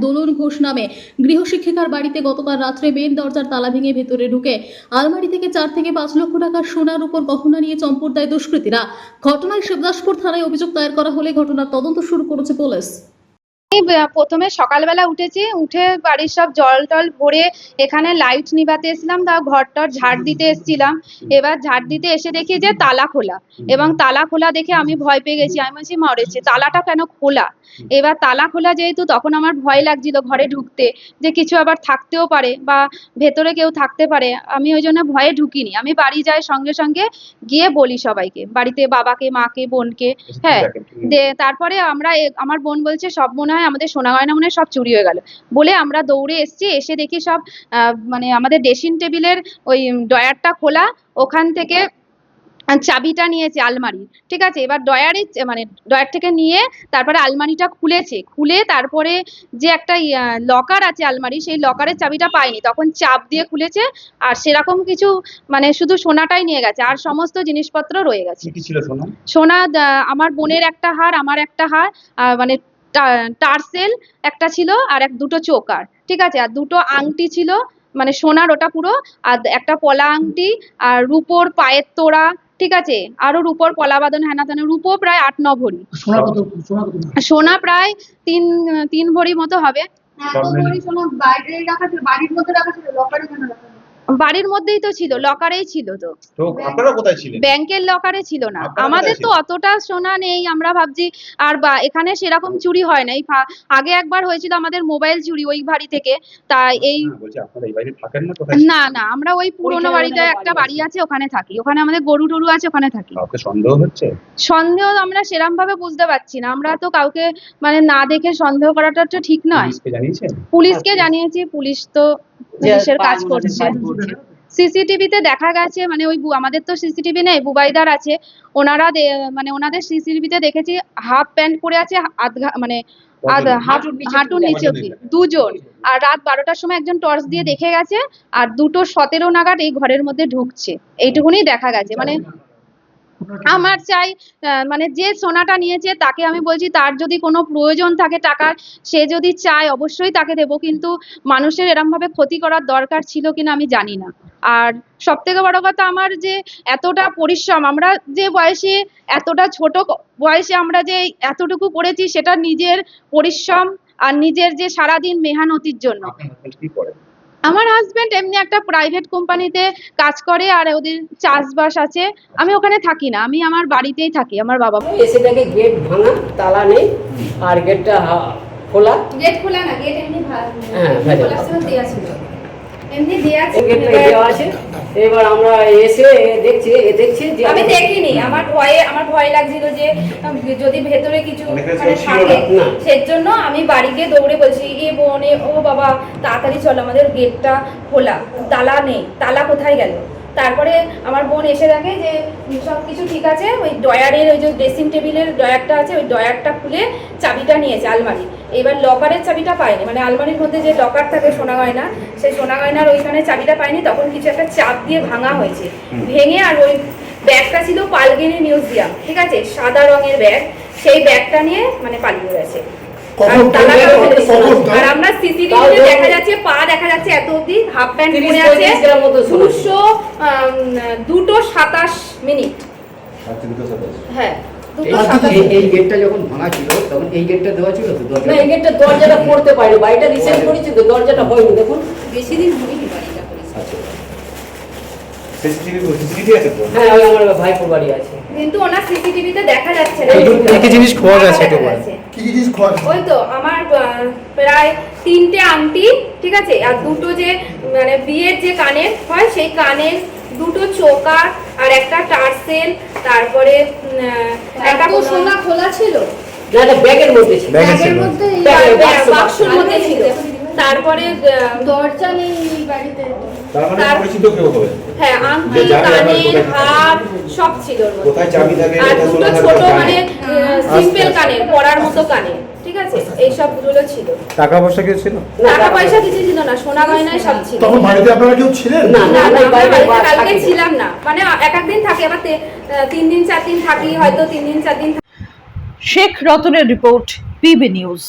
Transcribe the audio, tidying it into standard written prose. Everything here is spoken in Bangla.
দোলন ঘোষ নামে গৃহশিক্ষিকার বাড়িতে গতকাল রাত্রে মেন দরজার তালা ভেঙে ভেতরে ঢুকে আলমারি থেকে 4 থেকে 5 লক্ষ টাকার সোনার উপর গহনা নিয়ে চম্পট দেয় দুষ্কৃতীরা। ঘটনায় শিবদাসপুর থানায় অভিযোগ দায়ের করা হলে ঘটনার তদন্ত শুরু করেছে পুলিশ। প্রথমে সকালবেলা উঠে বাড়ির সব জল টল ভরে এখানে লাইট নিভাতে এসেছিলাম, তা ঘরটর ঝাড় দিতে এসেছিলাম। এবার ঝাড় দিতে এসে দেখি যে তালা খোলা, এবং তালা খোলা দেখে আমি ভয় পেয়ে গেছি। আমি বলছি মরেছে, তালাটা কেন খোলা? এবার তালা খোলা যেহেতু, তখন আমার ভয় লাগছিল ঘরে ঢুকতে, যে কিছু আবার থাকতেও পারে বা ভেতরে কেউ থাকতে পারে। আমি ওই জন্য ভয়ে ঢুকিনি। আমি বাড়ি যাই, সঙ্গে সঙ্গে গিয়ে বলি সবাইকে, বাড়িতে বাবাকে, মাকে, বোনকে। হ্যাঁ, তারপরে আমার বোন বলছে সব মনে হয় আমাদের সোনা গয়না মনে হয় সব চুরি হয়ে গেল বলে আমরা দৌড়ে এসেছি। এসে দেখি সব মানে আমাদের ড্রেসিং টেবিলের ওই ড্রয়ারটা খোলা, ওখান থেকে চাবিটা নিয়েছে আলমারি, ঠিক আছে। এবার ড্রয়ার থেকে নিয়ে তারপরে আলমারিটা খুলে তারপরে যে একটা লকার আছে আলমারি, সেই লকারের চাবিটা পায়নি, তখন চাপ দিয়ে খুলেছে। আর সেরকম কিছু মানে শুধু সোনাটাই নিয়ে গেছে, আর সমস্ত জিনিসপত্র রয়ে গেছে। সোনা আমার বোনের একটা হার, আমার একটা হার, মানে টার্সেল একটা ছিল, আর দুটো চোকার, ঠিক আছে, আর দুটো আংটি ছিল মানে সোনার, ওটা পুরো, আর একটা পলা আংটি, আর রূপোর পায়ের তোড়া, ঠিক আছে, আরো রূপোর পলা বাঁধন, হ্যানা তেনা, রূপো প্রায় 8-9 ভরি, সোনা প্রায় তিন ভরি মতো হবে। বাড়ির মধ্যেই তো ছিল, লকারেই ছিল। তো আপনারা কোথায় ছিলেন? ব্যাংকের লকারে ছিল না। আমাদের তো অতটা সোনা নেই, আমরা ভাবছি। আর এখানে সেরকম চুরি হয় না। আগে একবার হয়েছিল আমাদের মোবাইল চুরি ওই বাড়ি থেকে। তাই না, আমরা ওই পুরোনো বাড়িটায় একটা বাড়ি আছে, ওখানে থাকি। ওখানে আমাদের গরু টরু আছে, ওখানে থাকি। সন্দেহ আমরা সেরকম ভাবে বুঝতে পারছি না। আমরা তো কাউকে মানে না দেখে সন্দেহ করাটা তো ঠিক নয়। পুলিশকে জানিয়েছি, পুলিশ তো পুলিশের কাজ করছে। সিসিটিভিতে দেখা গেছে, মানে ওই আমাদের তো সিসিটিভি নেই, বুবাইদার আছে, ওনারা মানে ওনাদের সিসিটিভিতে দেখেছি হাফ প্যান্ট পরে আছে, মানে হাঁটুর নিচে অব্দি দুজন। আর রাত 12টার সময় একজন টর্চ দিয়ে দেখে গেছে, আর 2:17 নাগাদ এই ঘরের মধ্যে ঢুকছে, এইটুকুনি দেখা গেছে। মানে আমার চাই মানে যে সোনাটা নিয়েছে তাকে আমি বলছি, তার যদি কোনো প্রয়োজন থাকে টাকার, সে যদি চায় অবশ্যই তাকে দেবো, কিন্তু মানুষের এরম ভাবে ক্ষতি করার দরকার ছিল কিনা আমি জানি না। আর সব থেকে বড় কথা, আমার যে এতটা পরিশ্রম, আমরা যে বয়সে, এতটা ছোট বয়সে আমরা যে এতটুকু করেছি, সেটা নিজের পরিশ্রম আর নিজের যে সারাদিন মেহনতির জন্য। আমার হাজবেন্ড এমনি একটা প্রাইভেট কোম্পানিতে কাজ করে, আর ওদের চাষবাস আছে। আমি ওখানে থাকি না, আমি আমার বাড়িতেই থাকি। আমার বাবা এসে দেখে গেট ভাঙা, তালা নেই, আর গেটটা খোলা। গেট খোলা না, গেট এমনি দেয়া ছিল, এমনি দেয়া আছে। এবার আমরা এসে দেখছি যে আমি দেখিনি। আমার ভয় লাগছিল যে যদি ভেতরে কিছু থাকে, সেজন্য আমি বাড়িতে দৌড়ে বলছি, বোনে, ও বাবা তাড়াতাড়ি চলো, আমাদের গেটটা খোলা, তালা নেই, তালা কোথায় গেল? তারপরে আমার বোন এসে দেখে যে সবকিছু ঠিক আছে। ওই ড্রয়ারের ওই যে ড্রেসিং টেবিলের ড্রয়ারটা আছে, ওই ড্রয়ারটা খুলে চাবিটা নিয়েছে আলমারি। এবার লকারের চাবিটা পায়নি, মানে আলমারির মধ্যে যে লকার থাকে সোনা গয়না, সেই সোনা গয়নার ওইখানে চাবিটা পায়নি। তখন কিছু একটা চাপ দিয়ে ভাঙা হয়েছে, ভেঙে, আর ওই ব্যাগটা ছিল পালগিরি মিউজিয়াম, ঠিক আছে, সাদা রঙের ব্যাগ, সেই ব্যাগটা নিয়ে মানে পালিয়ে গেছে। আর আমরা সিসিটিভিতে দেখা যাচ্ছে পা দেখা যাচ্ছে এত অব্দি, হাফ প্যান্ট পরে আছে, 2:27 হ্যাঁ। এই গেটটা যখন ভাঙা ছিল তখন এই গেটটা দেওয়া ছিল তো? না, এই গেটটা দরজাটা পড়তে পারেনি, বাড়িটা রিসেন্ট করেছি তো, দরজাটা হয়নি। দেখুন বেশি দিন হয়নি বাড়িটা করেছি। সিসিটিভি আছে তো? হ্যাঁ, ওই আমার ভাইপোর বাড়ি আছে, কিন্তু ওনার সিসিটিভিতে দেখা যাচ্ছে না। কি জিনিস খোয়া গেছে? কি জিনিস খোয়া? ওই তো আমার প্রায় 3টে আংটি, ঠিক আছে, আর দুটো যে মানে বিয়ের যে কানের হয়, সেই কানের, দুটো চোকার, আর একটা টার্সেল, তারপরে একটা সোনা খোলা ছিল, না ব্যাগের মধ্যে ছিল, বাক্সের মধ্যে ছিল। তারপরে দরজা নেই বাড়িতে, হ্যাঁ, আংটি, কানের, হার সব ছিল। আর দুটো ছোট মানে সিম্পল কানের, পরার মতো কানের, ঠিক আছে, এই সবগুলো ছিল। টাকা পয়সা কিছু ছিল? টাকা পয়সা কিছু ছিল না, সোনা গয়নায় সব ছিল। তখন বাড়িতে আপনারা কেউ ছিলেন? না, কালকে ছিলাম না, মানে এক দিন থাকি, আবার 3 দিন 4 দিন থাকি, হয়তো 3 দিন 4 দিন। শেখ রতনের রিপোর্ট, পিবি নিউজ।